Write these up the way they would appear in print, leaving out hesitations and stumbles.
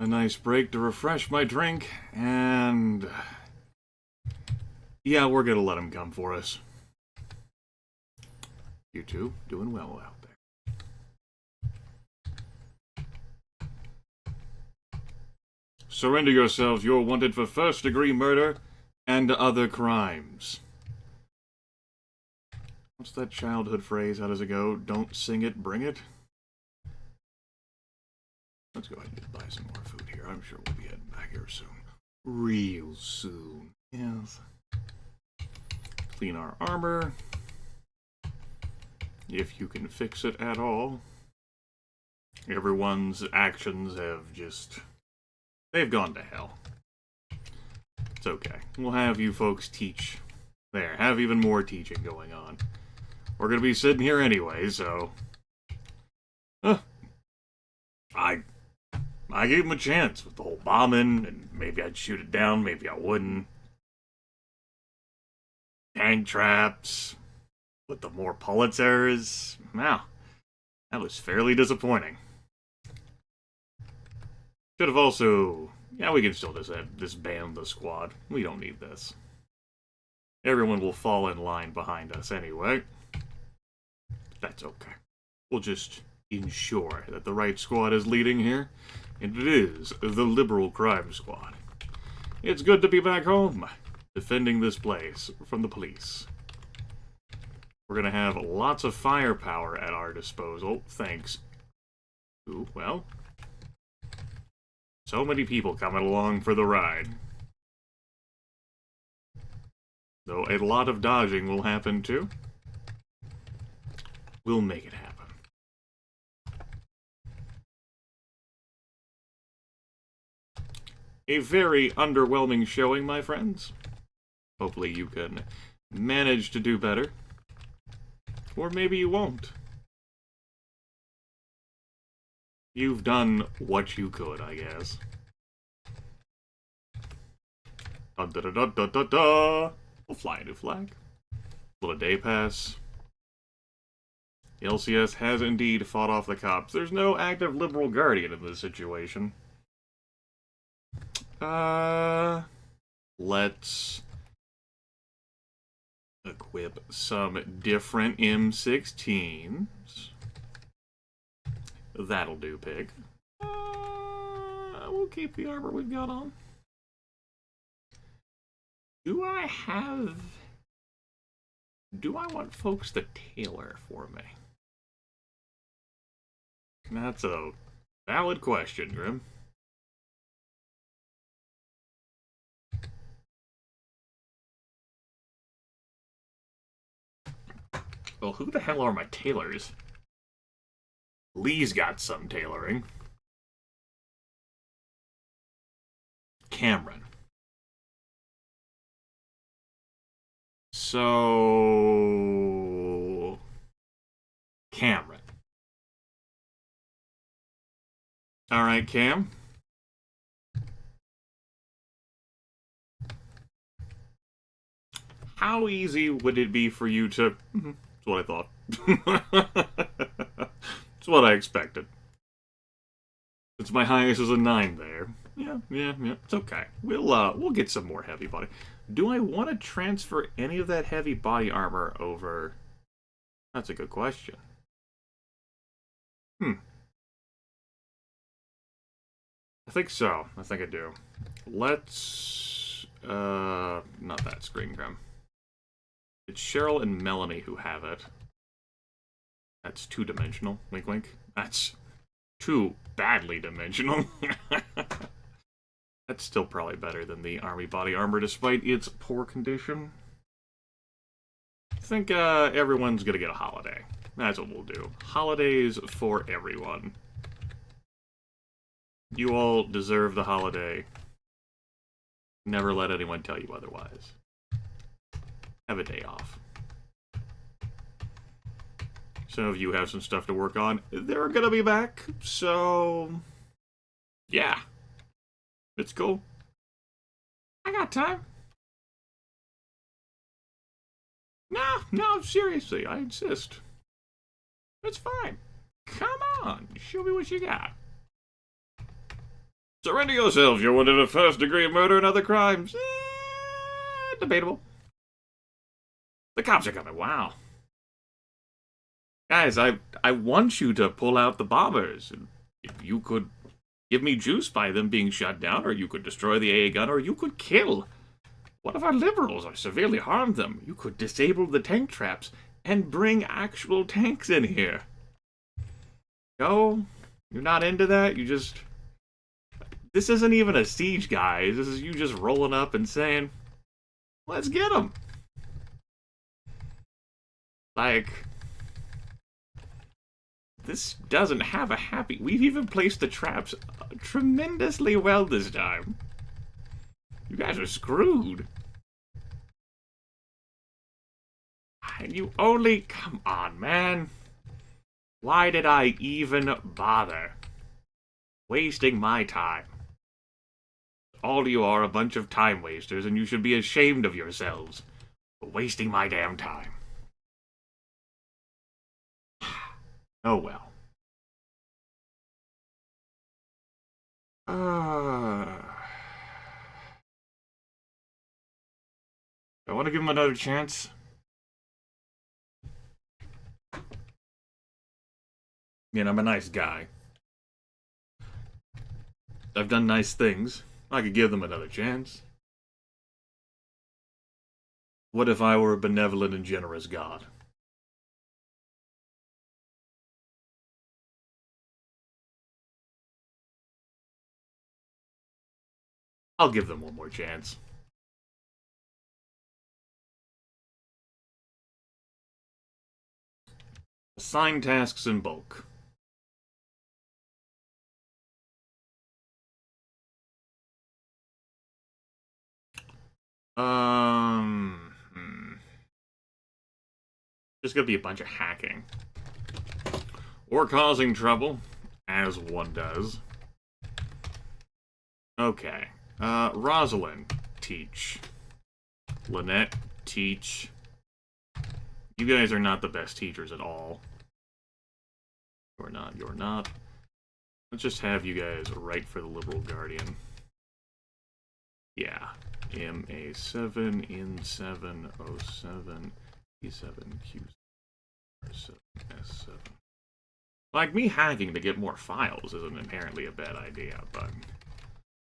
a nice break to refresh my drink, and yeah, we're gonna let him come for us. You two doing well out there. Surrender yourselves. You're wanted for first-degree murder and other crimes. What's that childhood phrase? How does it go? Don't sing it, bring it? Let's go ahead and buy some more food here. I'm sure we'll be heading back here soon. Real soon. Yes. Clean our armor. If you can fix it at all. Everyone's actions have just... they've gone to hell. It's okay. We'll have you folks teach. There, have even more teaching going on. We're gonna be sitting here anyway, so... I gave him a chance with the whole bombing, and maybe I'd shoot it down, maybe I wouldn't. Tank traps, with the more Pulitzers. Wow, that was fairly disappointing. Should have also... yeah, we can still disband the squad. We don't need this. Everyone will fall in line behind us anyway. That's okay. We'll just ensure that the right squad is leading here, and it is the Liberal Crime Squad. It's good to be back home, defending this place from the police. We're gonna have lots of firepower at our disposal, thanks to, well, so many people coming along for the ride. Though a lot of dodging will happen too. We'll make it happen. A very underwhelming showing, my friends. Hopefully you can manage to do better. Or maybe you won't. You've done what you could, I guess. Dun da da da da da da! We'll fly a new flag. Will a day pass? The LCS has indeed fought off the cops. There's no active Liberal Guardian in this situation. Let's equip some different M16s. That'll do, pig. We'll keep the armor we've got on. Do I want folks to tailor for me? That's a valid question, Grim. Well, who the hell are my tailors? Lee's got some tailoring. Cameron. So... Cameron. Alright, Cam. How easy would it be for you to... That's what I thought. That's what I expected. Since my highest is a 9 there. Yeah, it's okay. We'll get some more heavy body. Do I want to transfer any of that heavy body armor over? That's a good question. I think so. I think I do. Let's... not that screen, Grim. It's Cheryl and Melanie who have it. That's two-dimensional. Wink, wink. That's too badly dimensional. That's still probably better than the army body armor, despite its poor condition. I think everyone's gonna get a holiday. That's what we'll do. Holidays for everyone. You all deserve the holiday. Never let anyone tell you otherwise. Have a day off. Some of you have some stuff to work on. They're gonna be back, so... yeah. It's cool. I got time. No, seriously, I insist. It's fine. Come on, show me what you got. Surrender yourselves. You're wanted of first-degree murder and other crimes. Debatable. The cops are coming. Wow. Guys, I want you to pull out the bombers. If you could give me juice by them being shut down, or you could destroy the AA gun, or you could kill one of our liberals or severely harm them. You could disable the tank traps and bring actual tanks in here. No? You're not into that? You just... This isn't even a siege, guys. This is you just rolling up and saying, let's get them. Like... This doesn't have a happy... We've even placed the traps tremendously well this time. You guys are screwed. And you only... Come on, man. Why did I even bother? Wasting my time. All of you are a bunch of time wasters, and you should be ashamed of yourselves for wasting my damn time. Oh well. I want to give him another chance. I mean, I'm a nice guy. I've done nice things. I could give them another chance. What if I were a benevolent and generous God? I'll give them one more chance. Assign tasks in bulk. Just gonna be a bunch of hacking. Or causing trouble, as one does. Okay. Rosalind, teach. Lynette, teach. You guys are not the best teachers at all. You're not, you're not. Let's just have you guys write for the Liberal Guardian. Yeah. MA7 in 707 E7 Q7 S7. Like, me hacking to get more files isn't inherently a bad idea, but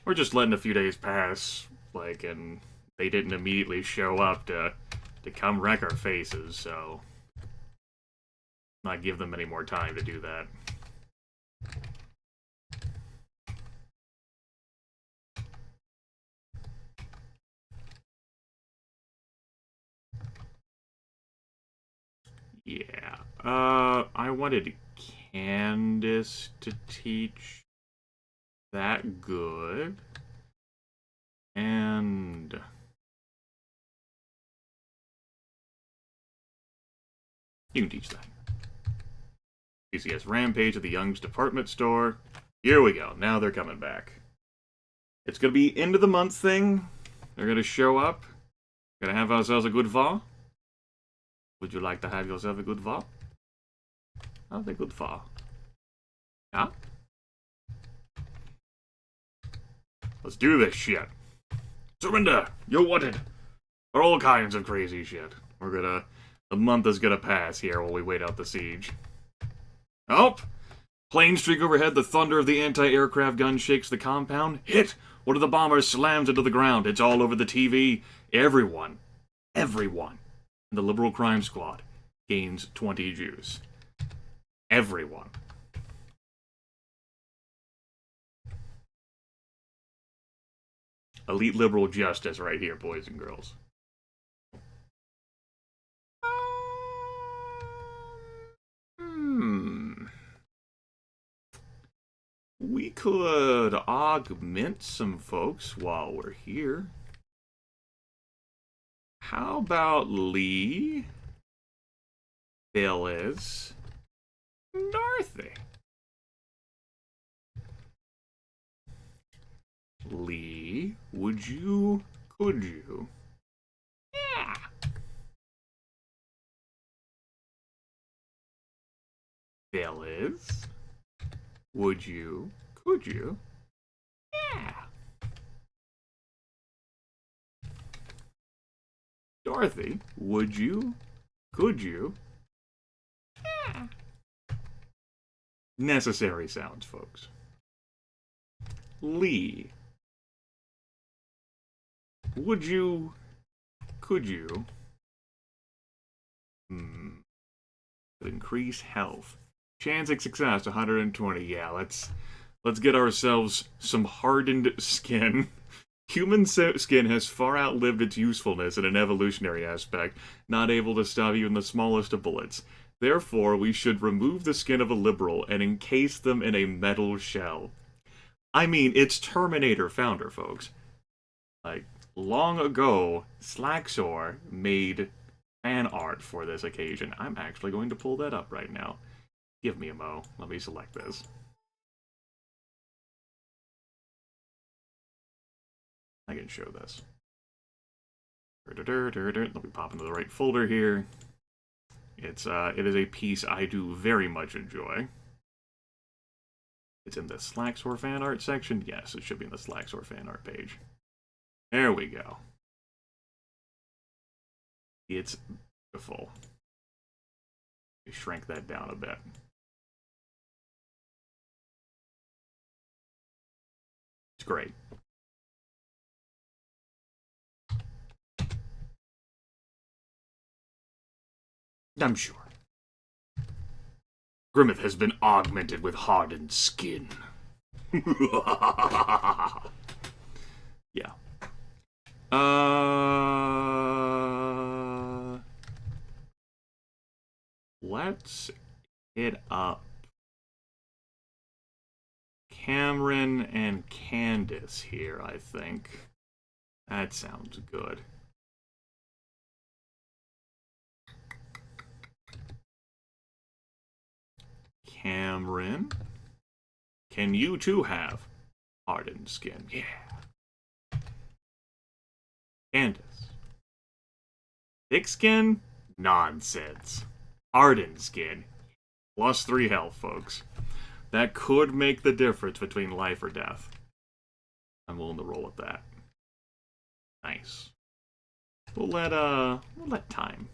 we're just letting a few days pass, like, and they didn't immediately show up to come wreck our faces, so not give them any more time to do that. Yeah. I wanted Candace to teach that good. And you can teach that. PCS Rampage at the Young's department store. Here we go. Now they're coming back. It's gonna be end of the month thing. They're gonna show up. Gonna have ourselves a good fall. Would you like to have yourself a good fall? Have a good fall. Yeah? Let's do this shit. Surrender! You're wanted! For all kinds of crazy shit. The month is gonna pass here while we wait out the siege. Oh! Plane streak overhead, the thunder of the anti-aircraft gun shakes the compound. Hit! One of the bombers slams into the ground. It's all over the TV. Everyone in the Liberal Crime Squad gains 20 juice. Everyone. Elite liberal justice right here, boys and girls. We could augment some folks while we're here. How about Lee, Phyllis, Dorothy? Lee, could you? Yeah. Phyllis, could you? Dorothy, would you? Could you? Yeah. Necessary sounds, folks. Lee, would you? Could you? Increase health. Chance of success 120. Yeah, let's get ourselves some hardened skin. Human skin has far outlived its usefulness in an evolutionary aspect, not able to stop even the smallest of bullets. Therefore, we should remove the skin of a liberal and encase them in a metal shell. I mean, it's Terminator founder, folks. Like, long ago, Slaxor made fan art for this occasion. I'm actually going to pull that up right now. Give me a mo. Let me select this. I can show this. Let me pop into the right folder here. It is a piece I do very much enjoy. It's in the Slaxor fan art section. Yes, it should be in the Slaxor fan art page. There we go. It's beautiful. Let me shrink that down a bit. It's great. I'm sure. Grimith has been augmented with hardened skin. Yeah. Let's hit up Cameron and Candace here, I think. That sounds good. Cameron, can you too have hardened skin? Yeah. Candace. Thick skin? Nonsense. Hardened skin. +3 health, folks. That could make the difference between life or death. I'm willing to roll with that. Nice. We'll let time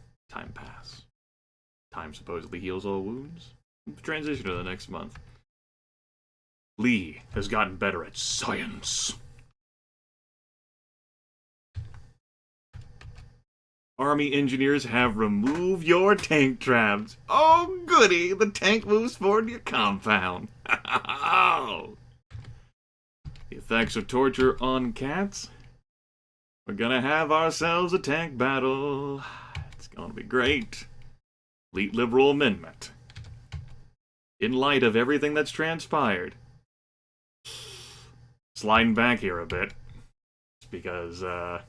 pass. Time supposedly heals all wounds. Transition to the next month. Lee has gotten better at science. Army engineers have removed your tank traps. Oh, goody! The tank moves forward to your compound. Oh. The effects of torture on cats. We're gonna have ourselves a tank battle. It's gonna be great. Elite Liberal Amendment. In light of everything that's transpired. Sliding back here a bit. Because, well,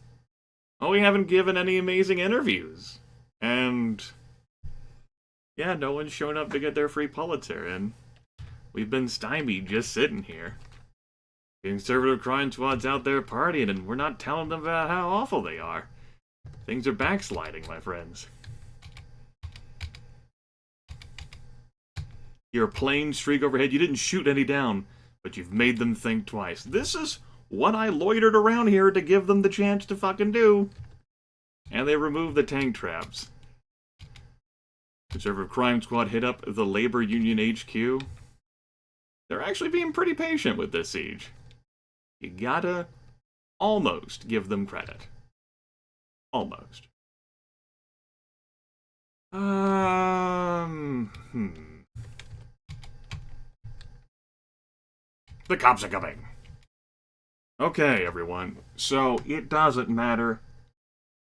we haven't given any amazing interviews. And, yeah, no one's shown up to get their free Pulitzer, and we've been stymied just sitting here. Conservative crime squad's out there partying, and we're not telling them about how awful they are. Things are backsliding, my friends. Your plane streak overhead, you didn't shoot any down, but you've made them think twice. This is what I loitered around here to give them the chance to fucking do. And they removed the tank traps. Conservative Crime Squad hit up the Labor Union HQ. They're actually being pretty patient with this siege. You gotta almost give them credit. Almost. The cops are coming. Okay, everyone. So, it doesn't matter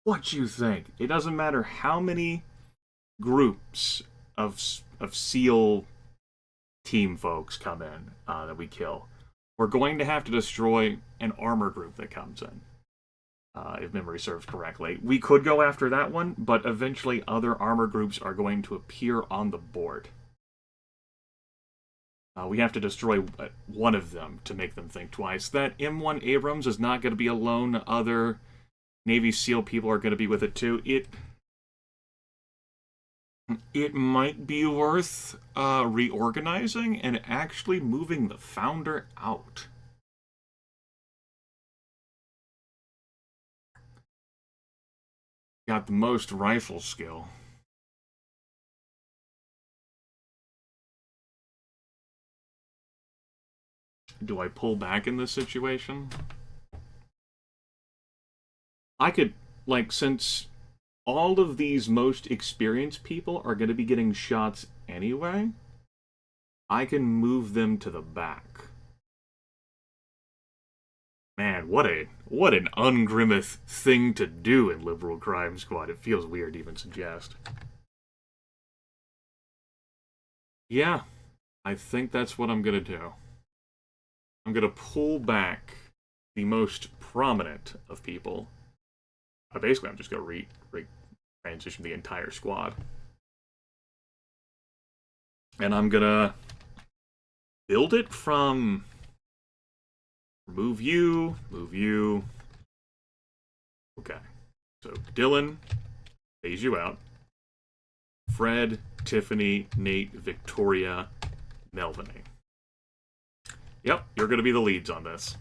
what you think. It doesn't matter how many groups of SEAL team folks come in that we kill. We're going to have to destroy an armor group that comes in. If memory serves correctly. We could go after that one, but eventually other armor groups are going to appear on the board. We have to destroy one of them to make them think twice. That M1 Abrams is not going to be alone. Other Navy SEAL people are going to be with it too. It might be worth reorganizing and actually moving the founder out. got the most rifle skill. Do I pull back in this situation? I could, like, since all of these most experienced people are going to be getting shots anyway, I can move them to the back. Man, what an ungrimith thing to do in Liberal Crime Squad. It feels weird to even suggest. Yeah, I think that's what I'm gonna do. I'm gonna pull back the most prominent of people. Basically, I'm just gonna transition the entire squad. And I'm gonna build it from move you. Okay. So Dylan, phase you out. Fred, Tiffany, Nate, Victoria, Melviny. Yep, you're going to be the leads on this.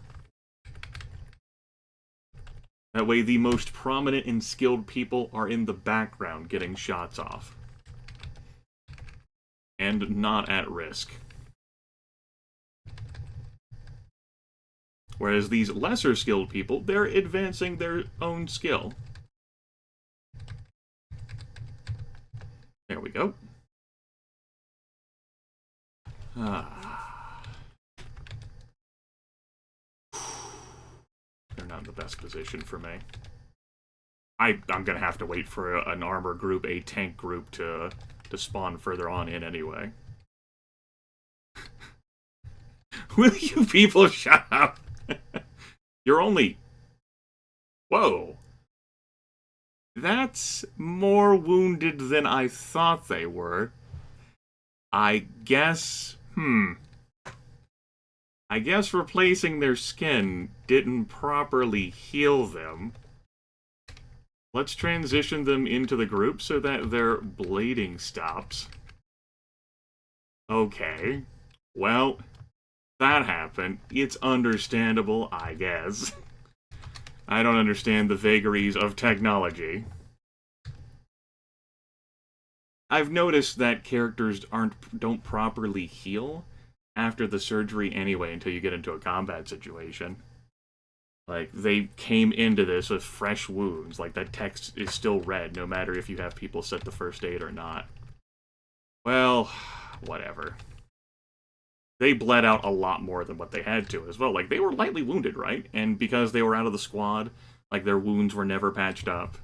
That way the most prominent and skilled people are in the background getting shots off. And not at risk. Whereas these lesser skilled people, they're advancing their own skill. There we go. They're not in the best position for me. I'm gonna have to wait for an armor group, a tank group to spawn further on in anyway. Will you people shut up? You're only... Whoa. That's more wounded than I thought they were. I guess... I guess replacing their skin didn't properly heal them. Let's transition them into the group so that their blading stops. Okay. Well, that happened. It's understandable, I guess. I don't understand the vagaries of technology. I've noticed that characters don't properly heal after the surgery anyway until you get into a combat situation. Like, they came into this with fresh wounds. Like, that text is still red no matter if you have people set the first aid or not. Well, whatever. They bled out a lot more than what they had to as well. Like, they were lightly wounded, right? And because they were out of the squad, like, their wounds were never patched up.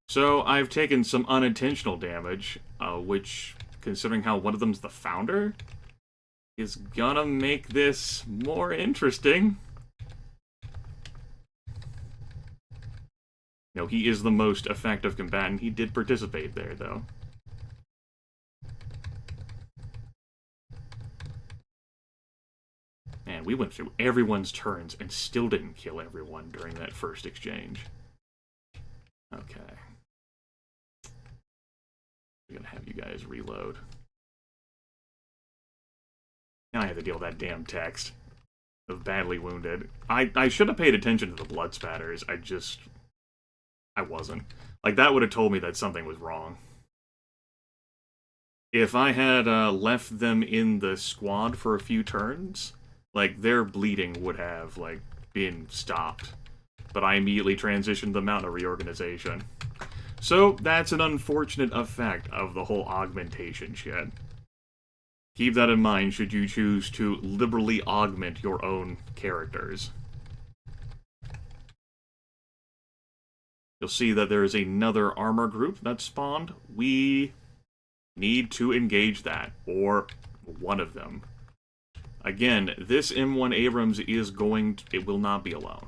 So, I've taken some unintentional damage, which, considering how one of them's the founder, is gonna make this more interesting. No, he is the most effective combatant. He did participate there, though. Man, we went through everyone's turns and still didn't kill everyone during that first exchange. Okay. I'm gonna have you guys reload. And I have to deal with that damn text of badly wounded. I should have paid attention to the blood spatters. I wasn't. Like, that would have told me that something was wrong. If I had left them in the squad for a few turns, like, their bleeding would have, like, been stopped. But I immediately transitioned them out of reorganization. So, that's an unfortunate effect of the whole augmentation shit. Keep that in mind should you choose to liberally augment your own characters. You'll see that there is another armor group that spawned. We need to engage that, or one of them. Again, this M1 Abrams is it will not be alone.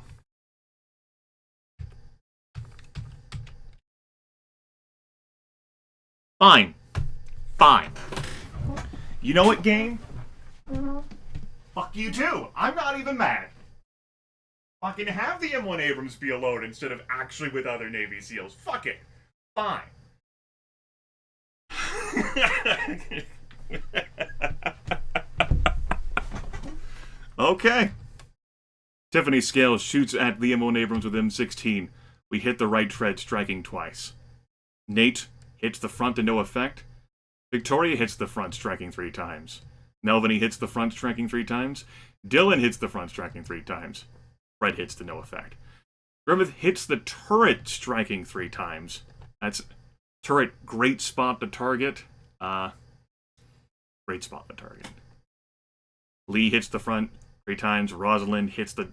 Fine. Fine. You know what, game? Fuck you too. I'm not even mad. Fucking have the M1 Abrams be alone instead of actually with other Navy SEALs. Fuck it. Fine. Okay. Tiffany Scales shoots at the M1 Abrams with M16. We hit the right tread, striking twice. Nate hits the front to no effect. Victoria hits the front, striking 3 times. Melviny hits the front, striking 3 times. Dylan hits the front, striking 3 times. Fred hits to no effect. Grimith hits the turret, striking 3 times. That's turret, great spot to target. Great spot to target. Lee hits the front 3 times. Rosalind hits the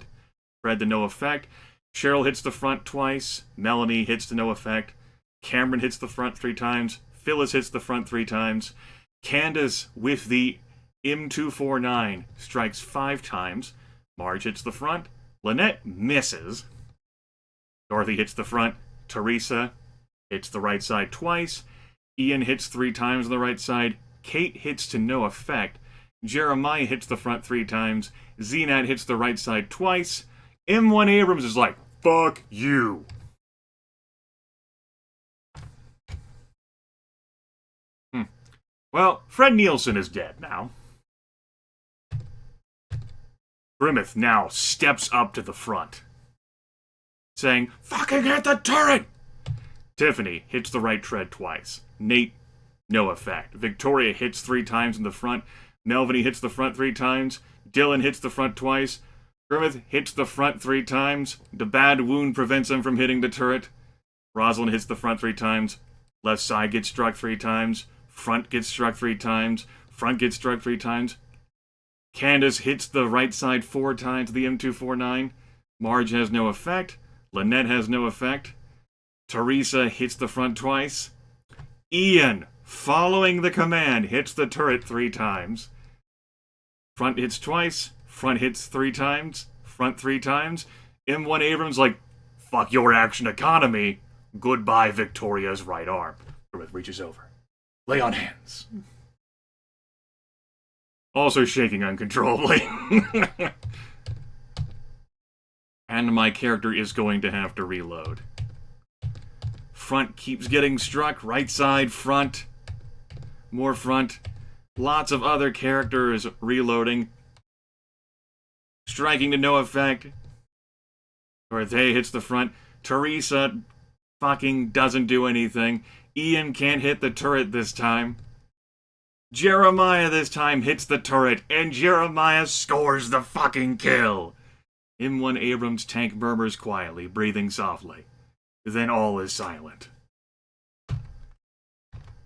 Fred to no effect. Cheryl hits the front twice. Melanie hits to no effect. Cameron hits the front 3 times. Phyllis hits the front 3 times. Candace with the M249 strikes 5 times. Marge hits the front. Lynette misses. Dorothy hits the front. Teresa hits the right side twice. Ian hits 3 times on the right side. Kate hits to no effect. Jeremiah hits the front 3 times. Zenat hits the right side twice. M1 Abrams is like, fuck you. Well, Fred Nielsen is dead now. Grimith now steps up to the front, saying, fucking hit the turret! Tiffany hits the right tread twice. Nate, no effect. Victoria hits 3 times in the front. Melviny hits the front 3 times. Dylan hits the front twice. Grimith hits the front 3 times. The bad wound prevents him from hitting the turret. Rosalind hits the front 3 times. Left side gets struck 3 times. Front gets struck 3 times. Front gets struck 3 times. Candace hits the right side 4 times, the M249. Marge has no effect. Lynette has no effect. Teresa hits the front twice. Ian, following the command, hits the turret 3 times. Front hits twice. Front hits 3 times. Front 3 times. M1 Abrams like, fuck your action economy. Goodbye, Victoria's right arm. Grimith reaches over. Lay on hands. Also shaking uncontrollably. And my character is going to have to reload. Front keeps getting struck. Right side, front. More front. Lots of other characters reloading. Striking to no effect. Dorothy hits the front. Teresa fucking doesn't do anything. Ian can't hit the turret this time. Jeremiah this time hits the turret, and Jeremiah scores the fucking kill. M1 Abrams' tank murmurs quietly, breathing softly. Then all is silent.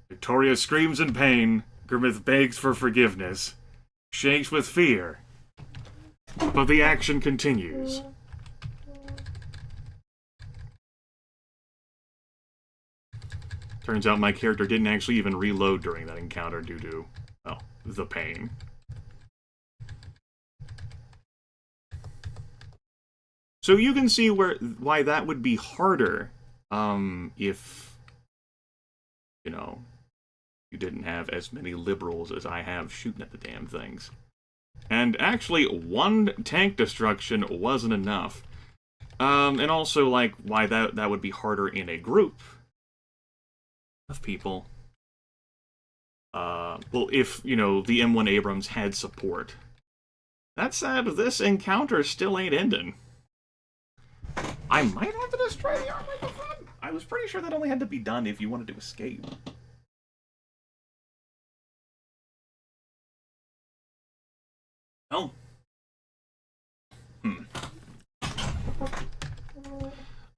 Victoria screams in pain. Grimith begs for forgiveness. Shakes with fear. But the action continues. Turns out my character didn't actually even reload during that encounter due to, well, the pain. So you can see why that would be harder if, you know, you didn't have as many liberals as I have shooting at the damn things. And actually, 1 tank destruction wasn't enough. And also, like, why that would be harder in a group of people. Well, if, you know, the M1 Abrams had support. That said, this encounter still ain't ending. I might have to destroy the arm microphone. I was pretty sure that only had to be done if you wanted to escape. Oh.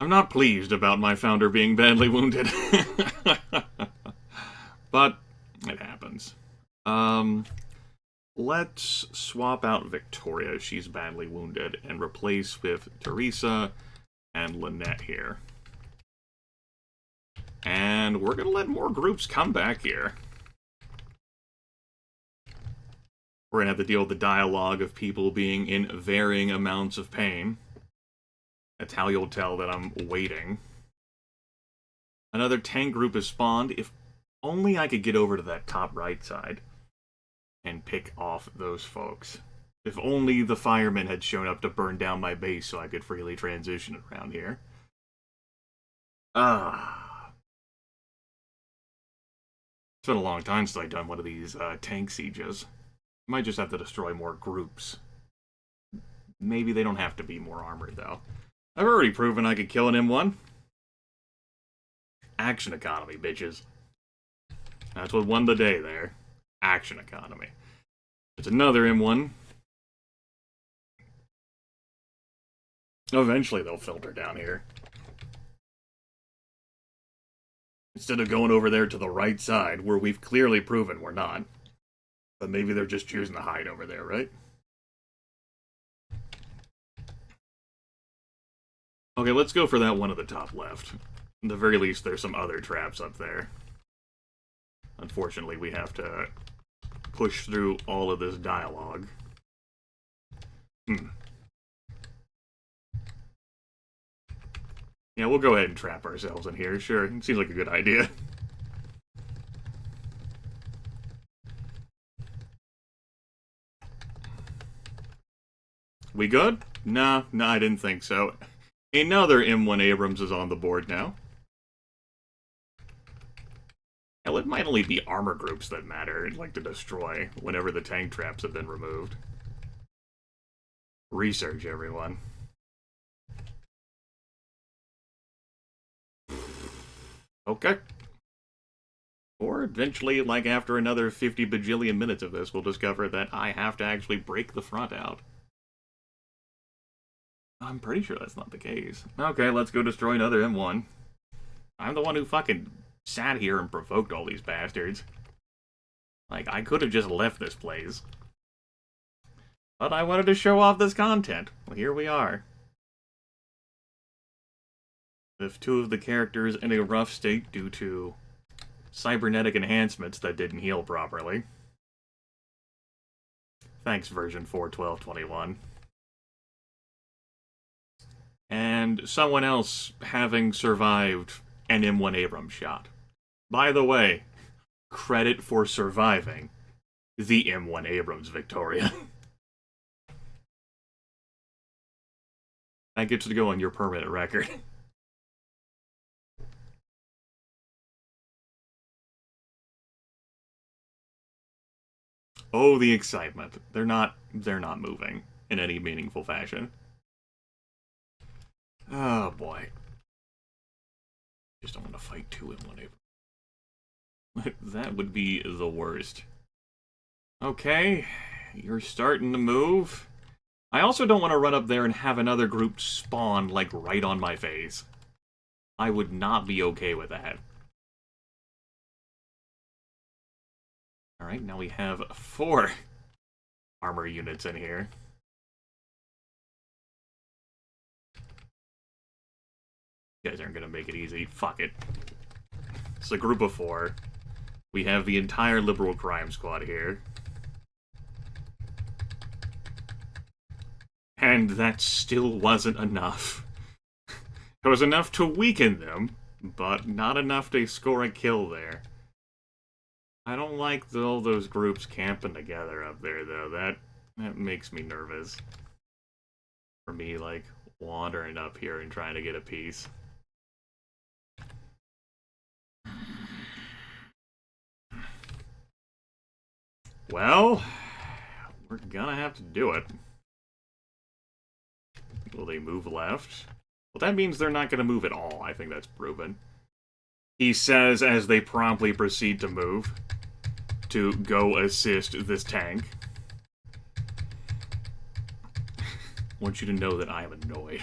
I'm not pleased about my founder being badly wounded. But it happens. Let's swap out Victoria, she's badly wounded, and replace with Teresa and Lynette here. And we're going to let more groups come back here. We're going to have to deal with the dialogue of people being in varying amounts of pain. That's how you'll tell that I'm waiting. Another tank group has spawned. If only I could get over to that top right side and pick off those folks. If only the firemen had shown up to burn down my base so I could freely transition around here. It's been a long time since I've done one of these tank sieges. Might just have to destroy more groups. Maybe they don't have to be more armored, though. I've already proven I could kill an M1. Action economy, bitches. That's what won the day there. Action economy. It's another M1. Eventually they'll filter down here. Instead of going over there to the right side, where we've clearly proven we're not. But maybe they're just choosing to hide over there, right? Okay, let's go for that one at the top left. At the very least, there's some other traps up there. Unfortunately, we have to push through all of this dialogue. Yeah, we'll go ahead and trap ourselves in here. Sure, it seems like a good idea. We good? Nah, I didn't think so. Another M1 Abrams is on the board now. Hell, it might only be armor groups that matter, like to destroy, whenever the tank traps have been removed. Research, everyone. Okay. Or eventually, like after another 50 bajillion minutes of this, we'll discover that I have to actually break the front out. I'm pretty sure that's not the case. Okay, let's go destroy another M1. I'm the one who fucking sat here and provoked all these bastards. Like, I could have just left this place. But I wanted to show off this content. Well, here we are. With two of the characters in a rough state due to cybernetic enhancements that didn't heal properly. Thanks, version 4.12.21. And someone else having survived an M1 Abrams shot. By the way, credit for surviving the M1 Abrams Victoria. That gets to go on your permanent record. Oh, the excitement. They're not moving in any meaningful fashion. Oh, boy. Just don't want to fight two in one April. That would be the worst. Okay, you're starting to move. I also don't want to run up there and have another group spawn, like, right on my face. I would not be okay with that. Alright, now we have 4 armor units in here. You guys aren't gonna make it easy. Fuck it. It's a group of 4. We have the entire liberal crime squad here. And that still wasn't enough. It was enough to weaken them, but not enough to score a kill there. I don't like all those groups camping together up there, though. That makes me nervous. For me, like, wandering up here and trying to get a piece. Well, we're gonna have to do it. Will they move left? Well, that means they're not gonna move at all. I think that's proven. He says as they promptly proceed to move to go assist this tank. I want you to know that I am annoyed.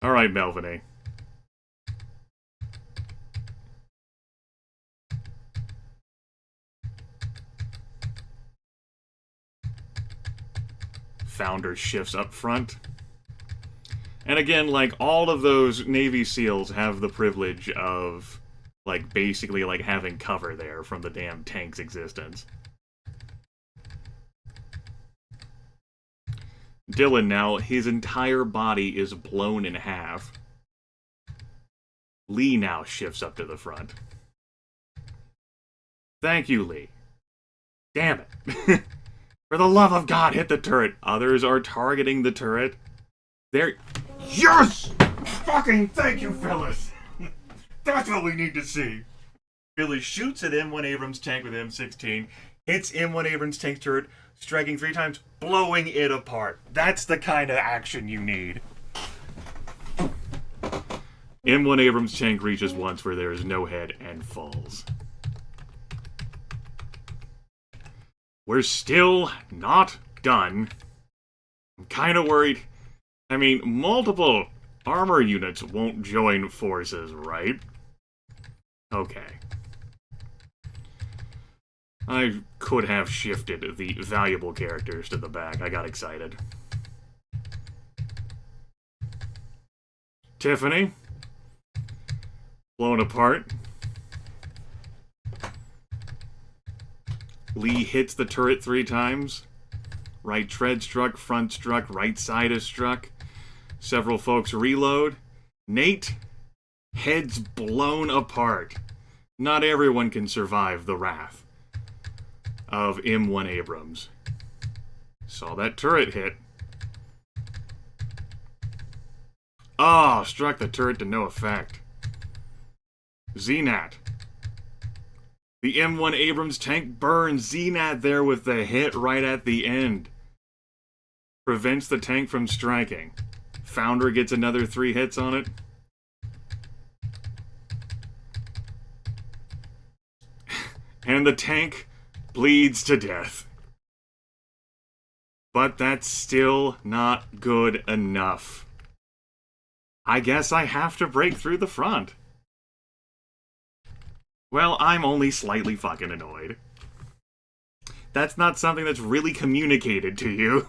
Alright, Melvin. Founder shifts up front. And again, like, all of those Navy SEALs have the privilege of, like, basically, like, having cover there from the damn tank's existence. Dylan now, his entire body is blown in half. Lee now shifts up to the front. Thank you, Lee. Damn it. For the love of God, hit the turret. Others are targeting the turret. They're... Yes! Fucking thank you, Phyllis. That's what we need to see. Phyllis shoots at M1 Abrams tank with M16, hits M1 Abrams tank turret, striking 3 times, blowing it apart. That's the kind of action you need. M1 Abrams tank reaches once where there is no head and falls. We're still not done. I'm kind of worried. I mean, multiple armor units won't join forces, right? Okay. I could have shifted the valuable characters to the back. I got excited. Tiffany. Blown apart. Lee hits the turret 3 times. Right tread struck, front struck, right side is struck. Several folks reload. Nate, heads blown apart. Not everyone can survive the wrath of M1 Abrams. Saw that turret hit. Oh, struck the turret to no effect. Zenat. The M1 Abrams tank burns Zenat there with the hit right at the end. Prevents the tank from striking. Founder gets another 3 hits on it. And the tank bleeds to death. But that's still not good enough. I guess I have to break through the front. Well, I'm only slightly fucking annoyed. That's not something that's really communicated to you.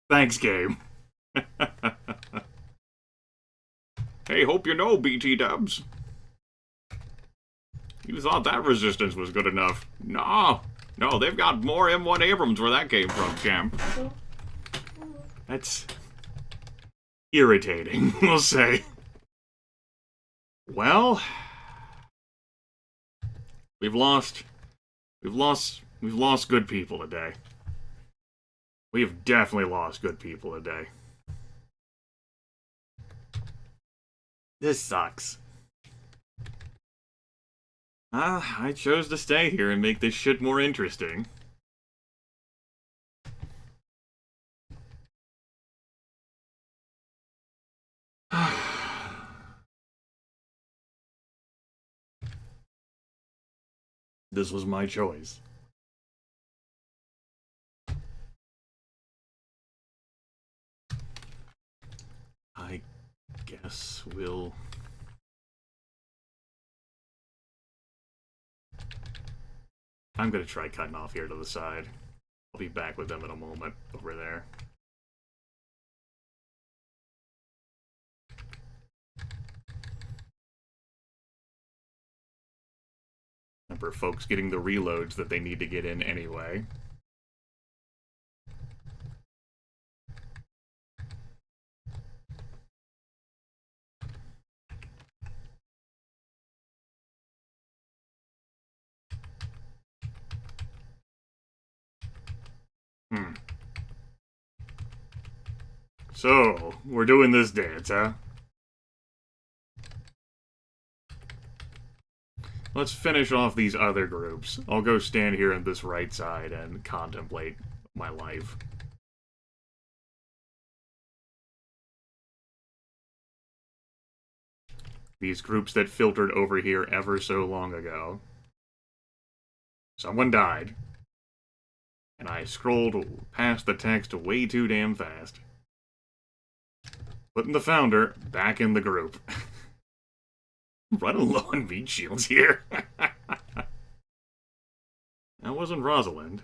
Thanks, game. Hey, hope you know, BT dubs. You thought that resistance was good enough. No, they've got more M1 Abrams where that came from, champ. That's irritating, we'll say. Well, we've lost good people today. We've definitely lost good people today. This sucks. I chose to stay here and make this shit more interesting. This was my choice. I guess we'll... I'm gonna try cutting off here to the side. I'll be back with them in a moment over there. Remember, folks getting the reloads that they need to get in anyway. So, we're doing this dance, huh? Let's finish off these other groups. I'll go stand here on this right side and contemplate my life. These groups that filtered over here ever so long ago. Someone died. And I scrolled past the text way too damn fast. Putting the founder back in the group. Running low on meat shields here. That wasn't Rosalind.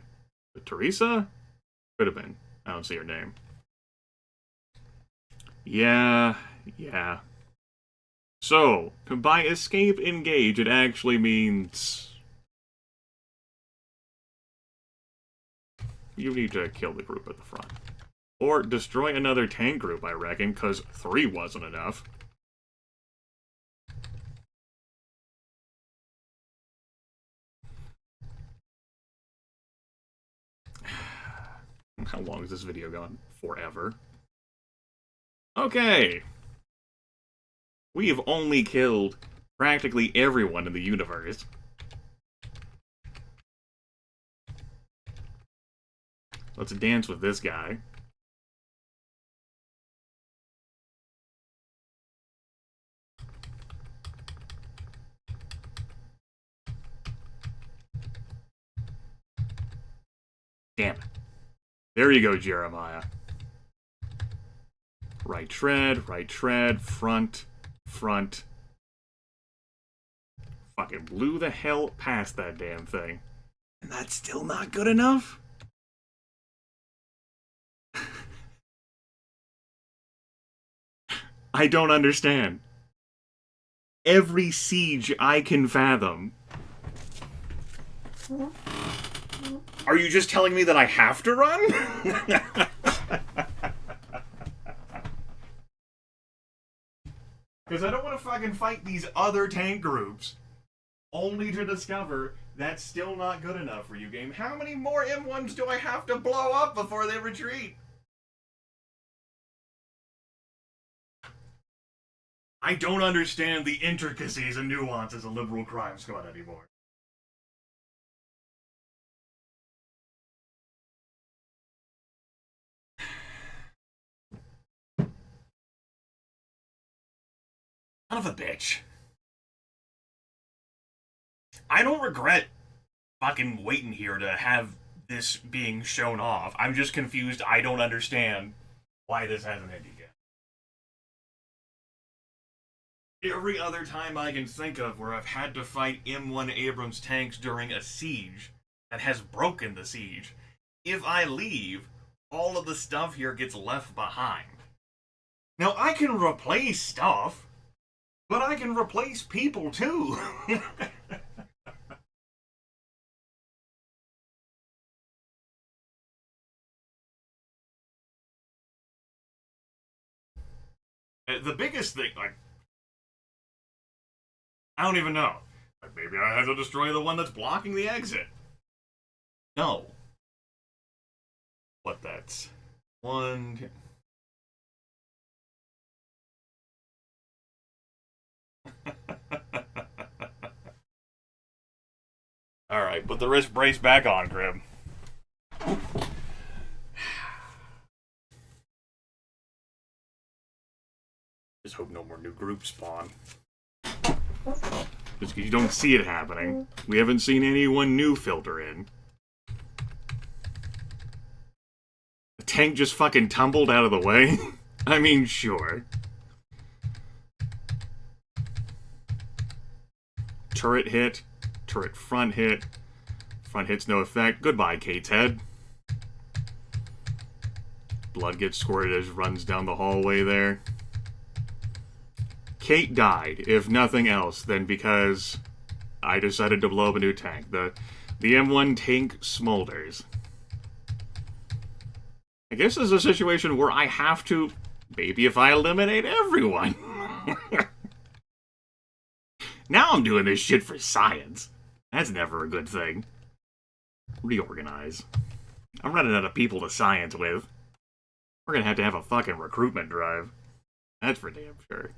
But Teresa? Could have been. I don't see her name. Yeah. So, by escape engage, it actually means... you need to kill the group at the front. Or destroy another tank group, I reckon, because 3 wasn't enough. How long is this video gone? Forever. Okay. We've only killed practically everyone in the universe. Let's dance with this guy. Damn it. There you go, Jeremiah. Right tread, front, front. Fucking blew the hell past that damn thing. And that's still not good enough? I don't understand. Every siege I can fathom. Are you just telling me that I have to run? Because I don't want to fucking fight these other tank groups only to discover that's still not good enough for you, game. How many more M1s do I have to blow up before they retreat? I don't understand the intricacies and nuances of Liberal Crime Squad anymore. Son of a bitch. I don't regret fucking waiting here to have this being shown off. I'm just confused. I don't understand why this hasn't ended yet. Every other time I can think of where I've had to fight M1 Abrams tanks during a siege that has broken the siege, if I leave, all of the stuff here gets left behind. Now, I can replace stuff, but I can replace people too. The biggest thing, like, I don't even know. Like, maybe I have to destroy the one that's blocking the exit. No. What, that's one. Alright, put the wrist brace back on, Grim. Just hope no more new groups spawn. Just because you don't see it happening. We haven't seen anyone new filter in. The tank just fucking tumbled out of the way? I mean, sure. Turret hit. Turret front hit. Front hit's no effect. Goodbye, Kate's head. Blood gets squirted as runs down the hallway there. Kate died, if nothing else, than because I decided to blow up a new tank. The M1 tank smolders. I guess this is a situation where I have to, maybe if I eliminate everyone. Now I'm doing this shit for science. That's never a good thing. Reorganize. I'm running out of people to science with. We're gonna have a fucking recruitment drive. That's for damn sure.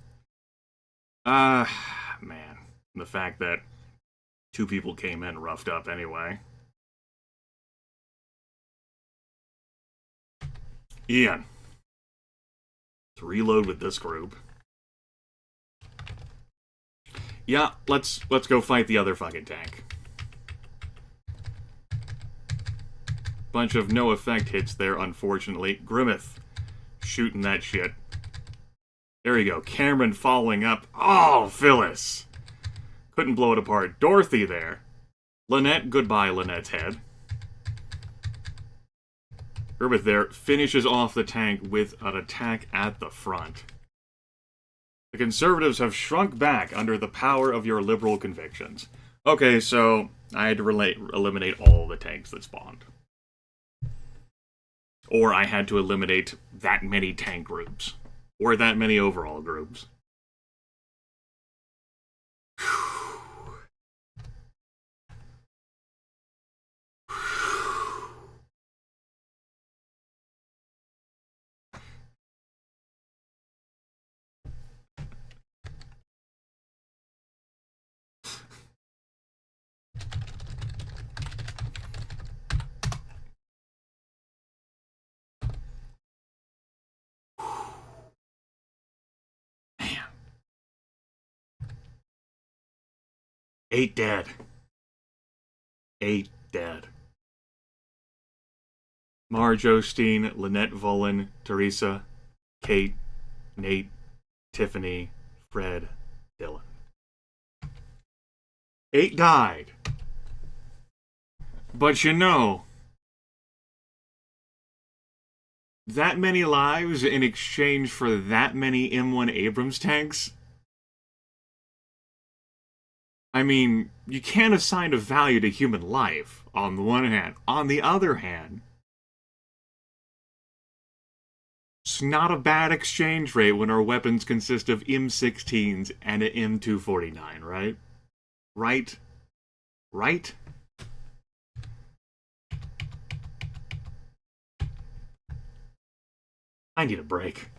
Man. The fact that 2 people came in roughed up anyway. Ian. Let's reload with this group. Yeah, let's go fight the other fucking tank. Bunch of no effect hits there, unfortunately. Grimith shooting that shit. There you go. Cameron following up. Oh, Phyllis. Couldn't blow it apart. Dorothy there. Lynette, goodbye, Lynette's head. Grimith there finishes off the tank with an attack at the front. The Conservatives have shrunk back under the power of your liberal convictions. Okay, so I had to eliminate all the tanks that spawned. Or I had to eliminate that many tank groups. Or that many overall groups. Man. 8 dead. 8 dead. Marge Osteen, Lynette Volin, Teresa, Kate, Nate, Tiffany, Fred, Dylan. 8 died. But you know, that many lives in exchange for that many M1 Abrams tanks? I mean, you can't assign a value to human life, on the one hand. On the other hand, it's not a bad exchange rate when our weapons consist of M16s and an M249, right? Right? Right? I need a break.